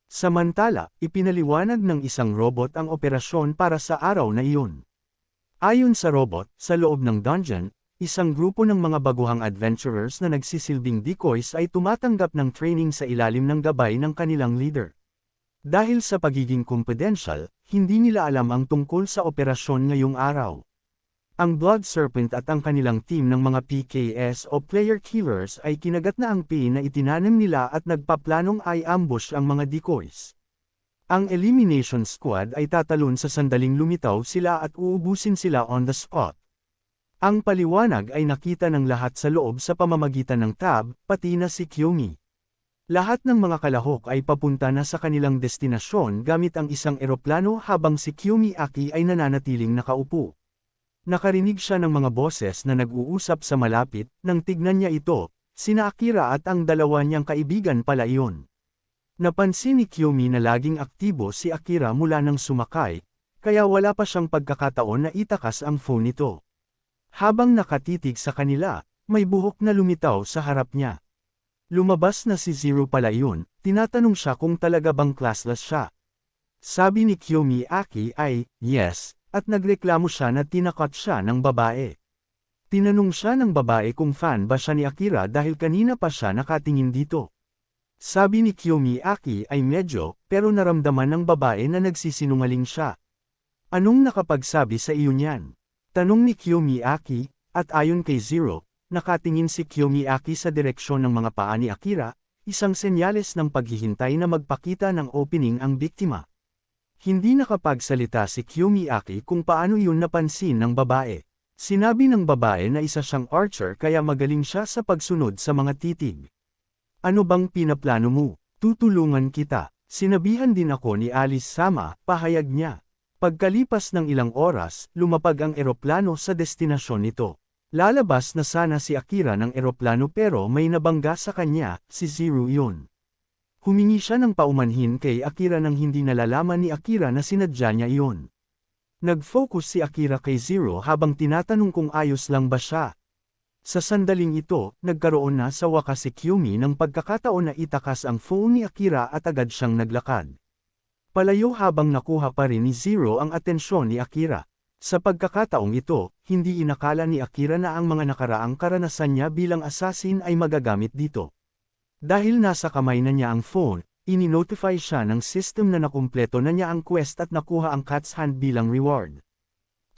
Samantala, ipinaliwanag ng isang robot ang operasyon para sa araw na iyon. Ayon sa robot, sa loob ng dungeon, isang grupo ng mga baguhang adventurers na nagsisilbing decoys ay tumatanggap ng training sa ilalim ng gabay ng kanilang leader. Dahil sa pagiging confidential, hindi nila alam ang tungkol sa operasyon ngayong araw. Ang Blood Serpent at ang kanilang team ng mga PKS o Player Killers ay kinagat na ang pain na itinanim nila at nagpaplanong i-ambush ang mga decoys. Ang Elimination Squad ay tatalon sa sandaling lumitaw sila at uubusin sila on the spot. Ang paliwanag ay nakita ng lahat sa loob sa pamamagitan ng tab, pati na si Kiyomi. Lahat ng mga kalahok ay papunta na sa kanilang destinasyon gamit ang isang eroplano habang si Kiyomi Aki ay nananatiling nakaupo. Nakarinig siya ng mga boses na nag-uusap sa malapit, nang tignan niya ito, sina Akira at ang dalawa niyang kaibigan pala iyon. Napansin ni Kiyomi na laging aktibo si Akira mula nang sumakay, kaya wala pa siyang pagkakataon na itakas ang phone nito. Habang nakatitig sa kanila, may buhok na lumitaw sa harap niya. Lumabas na si Zero pala iyon, tinatanong siya kung talaga bang classless siya. Sabi ni Kiyomi Aki ay, yes, at nagreklamo siya na tinakot siya ng babae. Tinanong siya ng babae kung fan ba siya ni Akira dahil kanina pa siya nakatingin dito. Sabi ni Kiyomi Aki ay medyo, pero naramdaman ng babae na nagsisinungaling siya. Anong nakapagsabi sa iyo niyan? Tanong ni Kiyomi Aki, at ayon kay Zero, nakatingin si Kiyomi Aki sa direksyon ng mga paa ni Akira, isang senyales ng paghihintay na magpakita ng opening ang biktima. Hindi nakapagsalita si Kiyomi Aki kung paano iyon napansin ng babae. Sinabi ng babae na isa siyang archer kaya magaling siya sa pagsunod sa mga titig. Ano bang pinaplano mo? Tutulungan kita. Sinabihan din ako ni Alice Sama, pahayag niya. Pagkalipas ng ilang oras, lumapag ang eroplano sa destinasyon nito. Lalabas na sana si Akira ng eroplano pero may nabangga sa kanya, si Zero yun. Humingi siya ng paumanhin kay Akira nang hindi nalalaman ni Akira na sinadya niya iyon. Nag-focus si Akira kay Zero habang tinatanong kung ayos lang ba siya. Sa sandaling ito, nagkaroon na sa wakas si Kiyomi ng pagkakataon na itakas ang phone ni Akira at agad siyang naglakad. Palayo habang nakuha pa rin ni Zero ang atensyon ni Akira. Sa pagkakataong ito, hindi inakala ni Akira na ang mga nakaraang karanasan niya bilang assassin ay magagamit dito. Dahil nasa kamay na niya ang phone, ini-notify siya ng system na nakumpleto na niya ang quest at nakuha ang cat's hand bilang reward.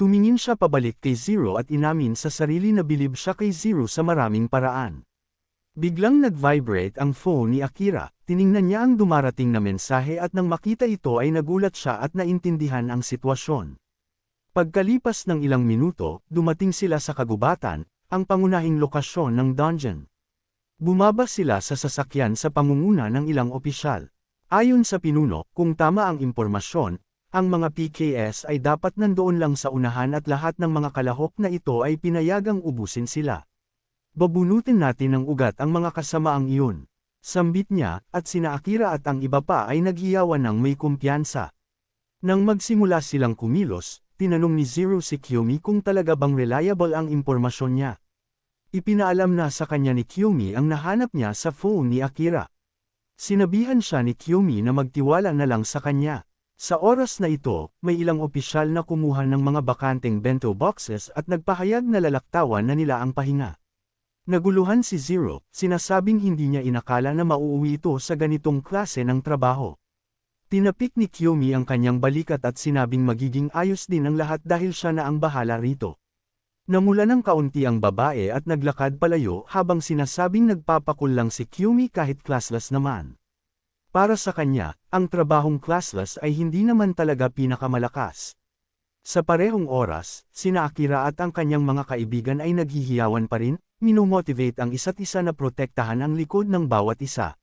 Tumingin siya pabalik kay Zero at inamin sa sarili na bilib siya kay Zero sa maraming paraan. Biglang nag-vibrate ang phone ni Akira, tiningnan niya ang dumarating na mensahe at nang makita ito ay nagulat siya at naintindihan ang sitwasyon. Pagkalipas ng ilang minuto, dumating sila sa kagubatan, ang pangunahing lokasyon ng dungeon. Bumaba sila sa sasakyan sa pangunguna ng ilang opisyal. Ayon sa pinuno, kung tama ang impormasyon, ang mga PKS ay dapat nandoon lang sa unahan at lahat ng mga kalahok na ito ay pinayagang ubusin sila. Babunutin natin ng ugat ang mga kasamaang iyon. Sambit niya, at sina Akira at ang iba pa ay naghiyawan ng may kumpiyansa. Nang magsimula silang kumilos, tinanong ni Zero si Kiyomi kung talaga bang reliable ang impormasyon niya. Ipinaalam na sa kanya ni Kiyomi ang nahanap niya sa phone ni Akira. Sinabihan siya ni Kiyomi na magtiwala na lang sa kanya. Sa oras na ito, may ilang opisyal na kumuha ng mga bakanteng bento boxes at nagpahayag na lalaktawan na nila ang pahinga. Naguluhan si Zero, sinasabing hindi niya inakala na mauuwi ito sa ganitong klase ng trabaho. Tinapik ni Kiyomi ang kanyang balikat at sinabing magiging ayos din ang lahat dahil siya na ang bahala rito. Namula ng kaunti ang babae at naglakad palayo habang sinasabing nagpapakul lang si Kiyomi kahit classless naman. Para sa kanya, ang trabahong classless ay hindi naman talaga pinakamalakas. Sa parehong oras, sina Akira at ang kanyang mga kaibigan ay naghihiyawan pa rin, minomotivate ang isa't isa na protektahan ang likod ng bawat isa.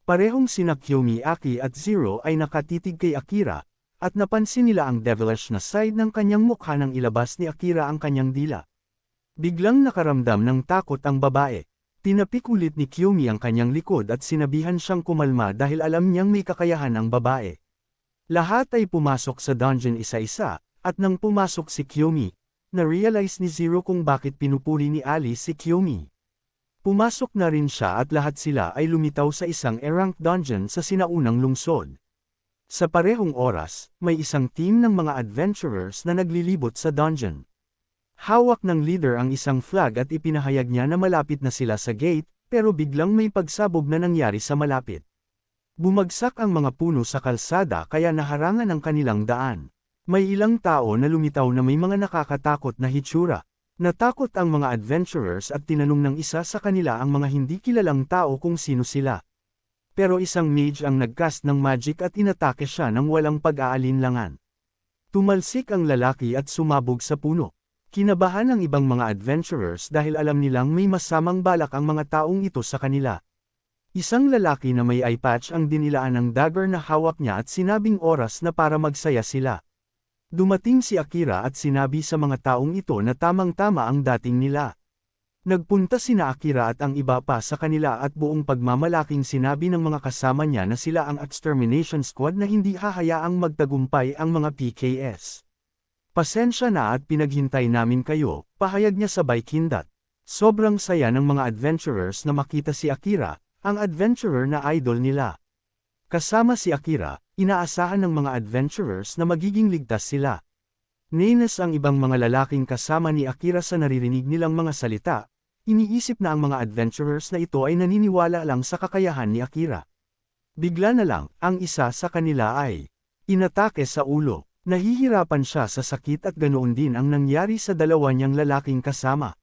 Parehong sina Kiyomi Aki at Zero ay nakatitig kay Akira, at napansin nila ang devilish na side ng kanyang mukha nang ilabas ni Akira ang kanyang dila. Biglang nakaramdam ng takot ang babae. Tinapik ulit ni Kiyomi ang kanyang likod at sinabihan siyang kumalma dahil alam niyang may kakayahan ang babae. Lahat ay pumasok sa dungeon isa-isa, at nang pumasok si Kiyomi, na-realize ni Zero kung bakit pinupuri ni Alice si Kiyomi. Pumasok na rin siya at lahat sila ay lumitaw sa isang A-rank dungeon sa sinaunang lungsod. Sa parehong oras, may isang team ng mga adventurers na naglilibot sa dungeon. Hawak ng leader ang isang flag at ipinahayag niya na malapit na sila sa gate, pero biglang may pagsabog na nangyari sa malapit. Bumagsak ang mga puno sa kalsada kaya naharangan ang kanilang daan. May ilang tao na lumitaw na may mga nakakatakot na hitsura. Natakot ang mga adventurers at tinanong ng isa sa kanila ang mga hindi kilalang tao kung sino sila. Pero isang mage ang nagcast ng magic at inatake siya ng walang pag-aalinlangan. Tumalsik ang lalaki at sumabog sa puno. Kinabahan ang ibang mga adventurers dahil alam nilang may masamang balak ang mga taong ito sa kanila. Isang lalaki na may eye patch ang dinilaan ng dagger na hawak niya at sinabing oras na para magsaya sila. Dumating si Akira at sinabi sa mga taong ito na tamang-tama ang dating nila. Nagpunta sina Akira at ang iba pa sa kanila at buong pagmamalaking sinabi ng mga kasama niya na sila ang extermination squad na hindi hahayaang magtagumpay ang mga PKS. Pasensya na at pinaghintay namin kayo, pahayag niya sabay kindat. Sobrang saya ng mga adventurers na makita si Akira, ang adventurer na idol nila. Kasama si Akira, inaasahan ng mga adventurers na magiging ligtas sila. Nainis ang ibang mga lalaking kasama ni Akira sa naririnig nilang mga salita. Iniisip na ang mga adventurers na ito ay naniniwala lang sa kakayahan ni Akira. Bigla na lang, ang isa sa kanila ay inatake sa ulo. Nahihirapan siya sa sakit at ganoon din ang nangyari sa dalawa niyang lalaking kasama.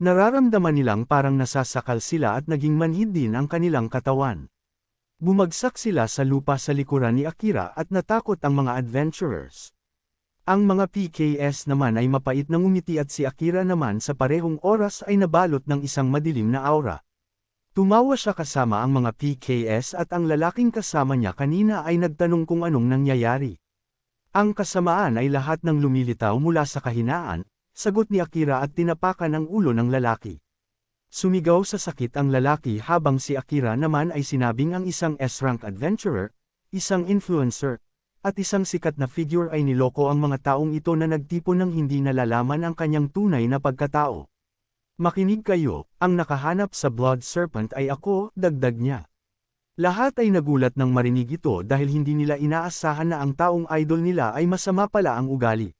Nararamdaman nilang parang nasasakal sila at naging manhid din ang kanilang katawan. Bumagsak sila sa lupa sa likuran ni Akira at natakot ang mga adventurers. Ang mga PKS naman ay mapait na ngumiti at si Akira naman sa parehong oras ay nabalot ng isang madilim na aura. Tumawa siya kasama ang mga PKS at ang lalaking kasama niya kanina ay nagtanong kung anong nangyayari. Ang kasamaan ay lahat ng lumilitaw mula sa kahinaan, sagot ni Akira at tinapakan ang ulo ng lalaki. Sumigaw sa sakit ang lalaki habang si Akira naman ay sinabing ang isang S-rank adventurer, isang influencer, at isang sikat na figure ay niloko ang mga taong ito na nagtipon ng hindi nalalaman ang kanyang tunay na pagkatao. Makinig kayo, ang nakahanap sa Blood Serpent ay ako, dagdag niya. Lahat ay nagulat nang marinig ito dahil hindi nila inaasahan na ang taong idol nila ay masama pala ang ugali.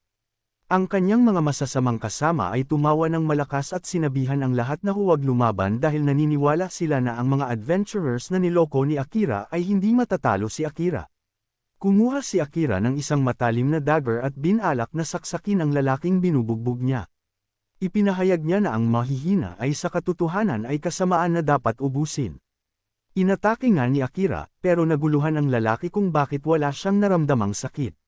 Ang kanyang mga masasamang kasama ay tumawa ng malakas at sinabihan ang lahat na huwag lumaban dahil naniniwala sila na ang mga adventurers na niloko ni Akira ay hindi matatalo si Akira. Kumuha si Akira ng isang matalim na dagger at binalak na saksakin ang lalaking binubugbog niya. Ipinahayag niya na ang mahihina ay sa katotohanan ay kasamaan na dapat ubusin. Inatake nga ni Akira, pero naguluhan ang lalaki kung bakit wala siyang naramdamang sakit.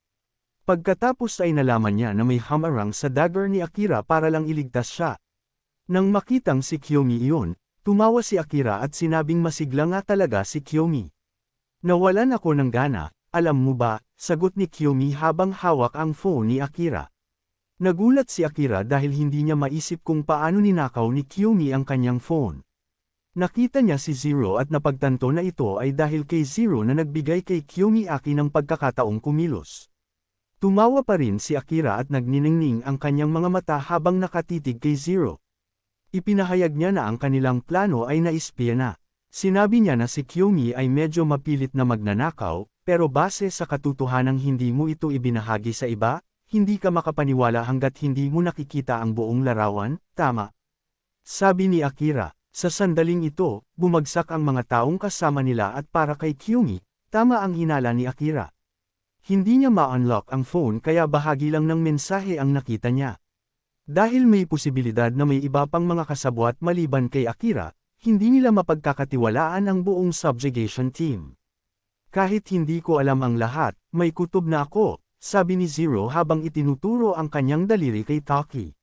Pagkatapos ay nalaman niya na may hamarang sa dagger ni Akira para lang iligtas siya. Nang makitang si Kiyomi iyon, tumawa si Akira at sinabing masigla nga talaga si Kiyomi. Nawalan ako ng gana. Alam mo ba, sagot ni Kiyomi habang hawak ang phone ni Akira. Nagulat si Akira dahil hindi niya maisip kung paano ninakaw ni Kiyomi ang kanyang phone. Nakita niya si Zero at napagtanto na ito ay dahil kay Zero na nagbigay kay Kiyomi Aki ng pagkakataong kumilos. Tumawa pa rin si Akira at nagniningning ang kanyang mga mata habang nakatitig kay Zero. Ipinahayag niya na ang kanilang plano ay naispiya na. Sinabi niya na si Kiyomi ay medyo mapilit na magnanakaw, pero base sa katotohanang hindi mo ito ibinahagi sa iba, hindi ka makapaniwala hanggat hindi mo nakikita ang buong larawan, tama? Sabi ni Akira, sa sandaling ito, bumagsak ang mga taong kasama nila at para kay Kiyomi, tama ang hinala ni Akira. Hindi niya ma-unlock ang phone kaya bahagi lang ng mensahe ang nakita niya. Dahil may posibilidad na may iba pang mga kasabwat maliban kay Akira, hindi nila mapagkakatiwalaan ang buong subjugation team. Kahit hindi ko alam ang lahat, may kutob na ako, sabi ni Zero habang itinuturo ang kanyang daliri kay Taki.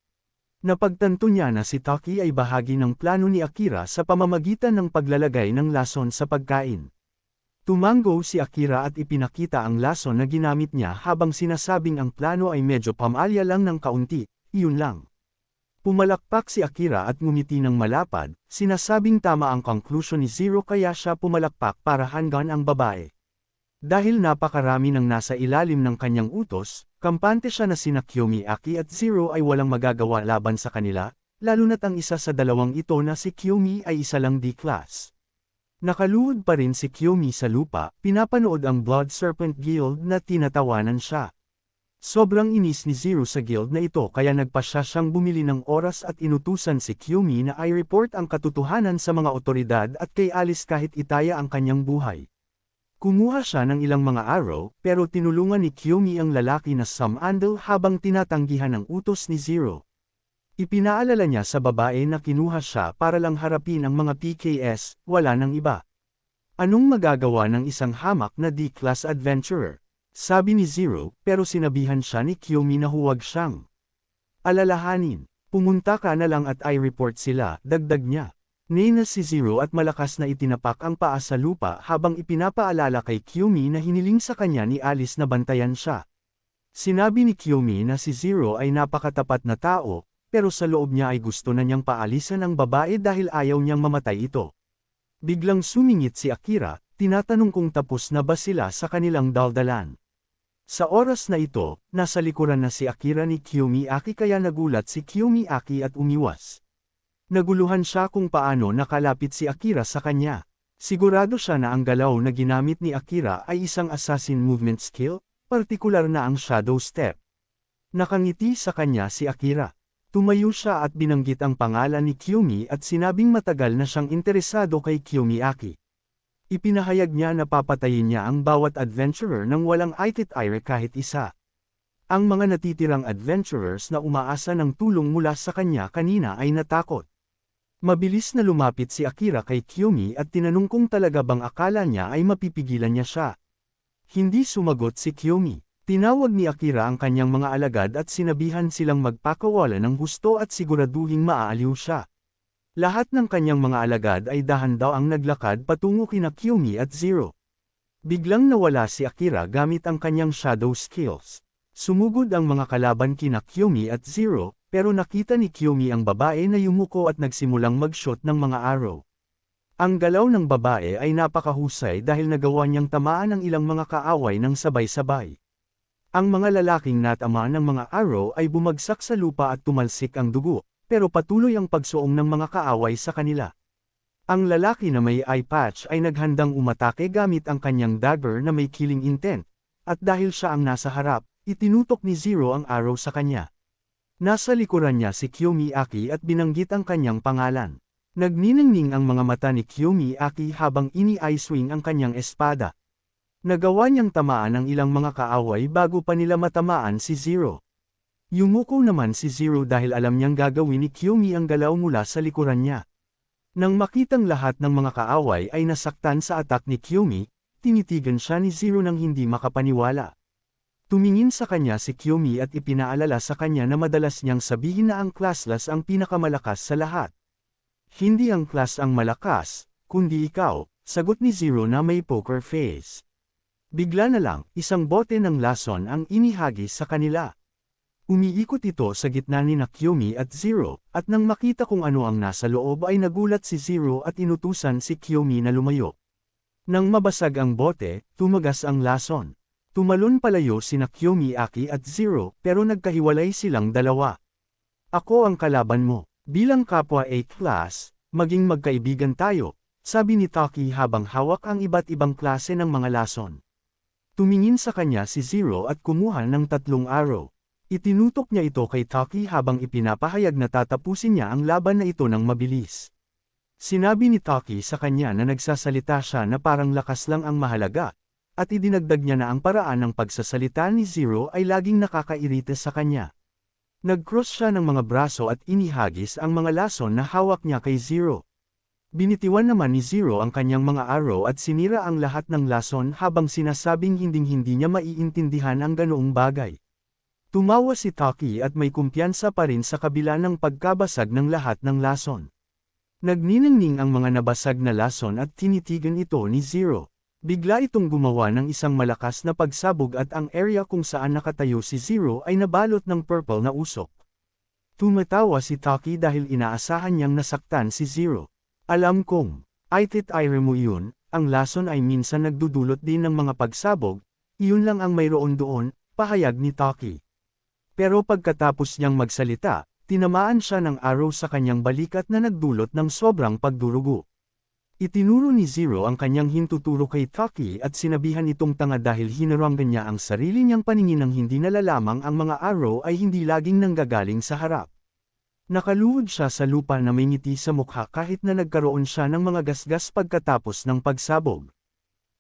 Napagtanto niya na si Taki ay bahagi ng plano ni Akira sa pamamagitan ng paglalagay ng lason sa pagkain. Tumango si Akira at ipinakita ang lason na ginamit niya habang sinasabing ang plano ay medyo pamalya lang ng kaunti, iyon lang. Pumalakpak si Akira at ngumiti ng malapad, sinasabing tama ang conclusion ni Zero kaya siya pumalakpak para hanggan ang babae. Dahil napakarami ng nasa ilalim ng kanyang utos, kampante siya na sina Kiyomi Aki at Zero ay walang magagawa laban sa kanila, lalo na't ang isa sa dalawang ito na si Kiyomi ay isa lang D-class. Nakaluhod pa rin si Kiyomi sa lupa, pinapanood ang Blood Serpent Guild na tinatawanan siya. Sobrang inis ni Zero sa guild na ito kaya nagpa siya siyang bumili ng oras at inutusan si Kiyomi na i-report ang katotohanan sa mga otoridad at kay Alice kahit itaya ang kanyang buhay. Kumuha siya ng ilang mga araw, pero tinulungan ni Kiyomi ang lalaki na Sam Andel habang tinatanggihan ang utos ni Zero. Ipinaalala niya sa babae na kinuha siya para lang harapin ang mga PKS, wala nang iba. Anong magagawa ng isang hamak na D-class adventurer? Sabi ni Zero, pero sinabihan siya ni Kiyomi na huwag siyang alalahanin. Pumunta ka na lang at i-report sila, dagdag niya. Nina si Zero at malakas na itinapak ang paa sa lupa habang ipinapaalala kay Kiyomi na hiniling sa kanya ni Alice na bantayan siya. Sinabi ni Kiyomi na si Zero ay napakatapat na tao, pero sa loob niya ay gusto na niyang paalisan ang babae dahil ayaw niyang mamatay ito. Biglang sumingit si Akira, tinatanong kung tapos na ba sila sa kanilang daldalan. Sa oras na ito, nasa likuran na si Akira ni Kiyomi Aki kaya nagulat si Kiyomi Aki at umiwas. Naguluhan siya kung paano nakalapit si Akira sa kanya. Sigurado siya na ang galaw na ginamit ni Akira ay isang assassin movement skill, partikular na ang shadow step. Nakangiti sa kanya si Akira. Tumayo siya at binanggit ang pangalan ni Kiyomi at sinabing matagal na siyang interesado kay Kiyomi Aki. Ipinahayag niya na papatayin niya ang bawat adventurer nang walang ititire kahit isa. Ang mga natitirang adventurers na umaasa ng tulong mula sa kanya kanina ay natakot. Mabilis na lumapit si Akira kay Kiyomi at tinanong kung talaga bang akala niya ay mapipigilan niya siya. Hindi sumagot si Kiyomi. Tinawag ni Akira ang kanyang mga alagad at sinabihan silang magpakawala ng husto at siguraduhing maaaliw siya. Lahat ng kanyang mga alagad ay dahan daw ang naglakad patungo kina Kiyomi at Zero. Biglang nawala si Akira gamit ang kanyang shadow skills. Sumugod ang mga kalaban kina Kiyomi at Zero, pero nakita ni Kiyomi ang babae na yumuko at nagsimulang mag-shot ng mga arrow. Ang galaw ng babae ay napakahusay dahil nagawa niyang tamaan ang ilang mga kaaway ng sabay-sabay. Ang mga lalaking natama ng mga arrow ay bumagsak sa lupa at tumalsik ang dugo, pero patuloy ang pagsuong ng mga kaaway sa kanila. Ang lalaki na may eye patch ay naghandang umatake gamit ang kanyang dagger na may killing intent, at dahil siya ang nasa harap, itinutok ni Zero ang arrow sa kanya. Nasa likuran niya si Kiyomi Aki at binanggit ang kanyang pangalan. Nagniningning ang mga mata ni Kiyomi Aki habang ini-eye-swing ang kanyang espada. Nagawa niyang tamaan ang ilang mga kaaway bago pa nila matamaan si Zero. Yumuko naman si Zero dahil alam niyang gagawin ni Kiyomi ang galaw mula sa likuran niya. Nang makitang lahat ng mga kaaway ay nasaktan sa atak ni Kiyomi, tinitigan siya ni Zero nang hindi makapaniwala. Tumingin sa kanya si Kiyomi at ipinaalala sa kanya na madalas niyang sabihin na ang classless ang pinakamalakas sa lahat. Hindi ang class ang malakas, kundi ikaw, sagot ni Zero na may poker face. Bigla na lang, isang bote ng lason ang inihagis sa kanila. Umiikot ito sa gitna ni Kiyomi at Zero, at nang makita kung ano ang nasa loob ay nagulat si Zero at inutusan si Kiyomi na lumayo. Nang mabasag ang bote, tumagas ang lason. Tumalon palayo sina Kiyomi Aki at Zero pero nagkahiwalay silang dalawa. Ako ang kalaban mo. Bilang kapwa A-class, maging magkaibigan tayo, sabi ni Taki habang hawak ang iba't ibang klase ng mga lason. Tumingin sa kanya si Zero at kumuha ng 3 arrow. Itinutok niya ito kay Taki habang ipinapahayag na tatapusin niya ang laban na ito ng mabilis. Sinabi ni Taki sa kanya na nagsasalita siya na parang lakas lang ang mahalaga, at idinagdag niya na ang paraan ng pagsasalita ni Zero ay laging nakakairita sa kanya. Nag-cross siya ng mga braso at inihagis ang mga lason na hawak niya kay Zero. Binitiwan naman ni Zero ang kanyang mga arrow at sinira ang lahat ng lason habang sinasabing hinding-hindi niya maiintindihan ang ganoong bagay. Tumawa si Taki at may kumpiyansa pa rin sa kabila ng pagkabasag ng lahat ng lason. Nagniningning ang mga nabasag na lason at tinitigan ito ni Zero. Bigla itong gumawa ng isang malakas na pagsabog at ang area kung saan nakatayo si Zero ay nabalot ng purple na usok. Tumatawa si Taki dahil inaasahan niyang nasaktan si Zero. Alam kong, ititire mo yun, ang lason ay minsan nagdudulot din ng mga pagsabog, iyon lang ang mayroon doon, pahayag ni Taki. Pero pagkatapos niyang magsalita, Tinamaan siya ng arrow sa kanyang balikat na nagdulot ng sobrang pagdurugo. Itinuro ni Zero ang kanyang hintuturo kay Taki at sinabihan itong tanga dahil hinarangan niya ang sarili niyang paningin ng hindi nalalamang ang mga arrow ay hindi laging nanggagaling sa harap. Nakaluhod siya sa lupa na may ngiti sa mukha kahit na nagkaroon siya ng mga gasgas pagkatapos ng pagsabog.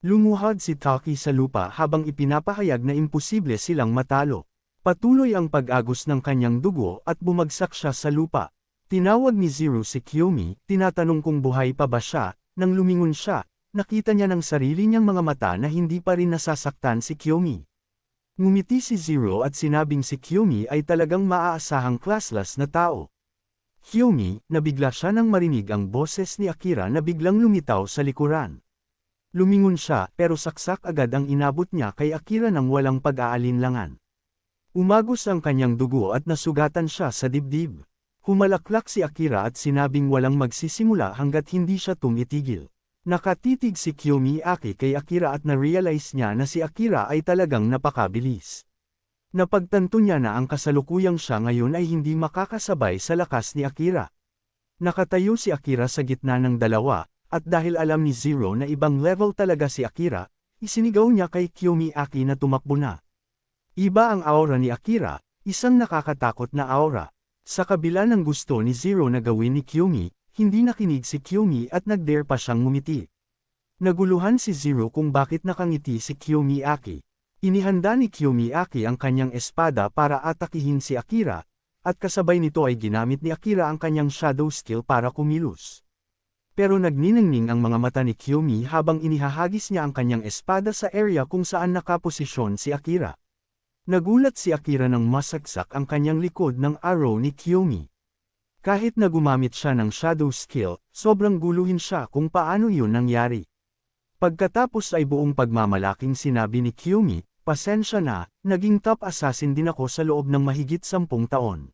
Lumuhod si Taki sa lupa habang ipinapahayag na imposible silang matalo. Patuloy ang pag-agos ng kanyang dugo at bumagsak siya sa lupa. Tinawag ni Zero si Kiyomi, tinatanong kung buhay pa ba siya. Nang lumingon siya, nakita niya ng sarili niyang mga mata na hindi pa rin nasasaktan si Kiyomi. Ngumiti si Zero at sinabing si Kiyomi ay talagang maaasahang classless na tao. Kiyomi, nabigla siya nang marinig ang boses ni Akira na biglang lumitaw sa likuran. Lumingon siya pero saksak agad ang inabot niya kay Akira nang walang pag-aalinlangan. Umagos ang kanyang dugo at nasugatan siya sa dibdib. Humalaklak si Akira at sinabing walang magsisimula hanggat hindi siya tumitigil. Nakatitig si Kiyomi kay Akira at na-realize niya na si Akira ay talagang napakabilis. Napagtanto niya na ang kasalukuyang siya ngayon ay hindi makakasabay sa lakas ni Akira. Nakatayo si Akira sa gitna ng dalawa, at dahil alam ni Zero na ibang level talaga si Akira, isinigaw niya kay Kiyomi na tumakbo na. Iba ang aura ni Akira, isang nakakatakot na aura. Sa kabila ng gusto ni Zero na gawin ni Kiyomi, hindi nakinig si Kiyomi at nag-dare pa siyang ngumiti. Naguluhan si Zero kung bakit nakangiti si Kiyomi. Inihanda ni Kiyomi ang kanyang espada para atakihin si Akira, at kasabay nito ay ginamit ni Akira ang kanyang shadow skill para kumilos. Pero nagniningning ang mga mata ni Kiyomi habang inihahagis niya ang kanyang espada sa area kung saan nakaposisyon si Akira. Nagulat si Akira nang masagsak ang kanyang likod ng arrow ni Kiyomi. Kahit na gumamit siya ng shadow skill, sobrang guluhin siya kung paano yun nangyari. Pagkatapos ay buong pagmamalaking sinabi ni Kiyomi, "Pasensya na, naging top assassin din ako sa loob ng mahigit 10 taon.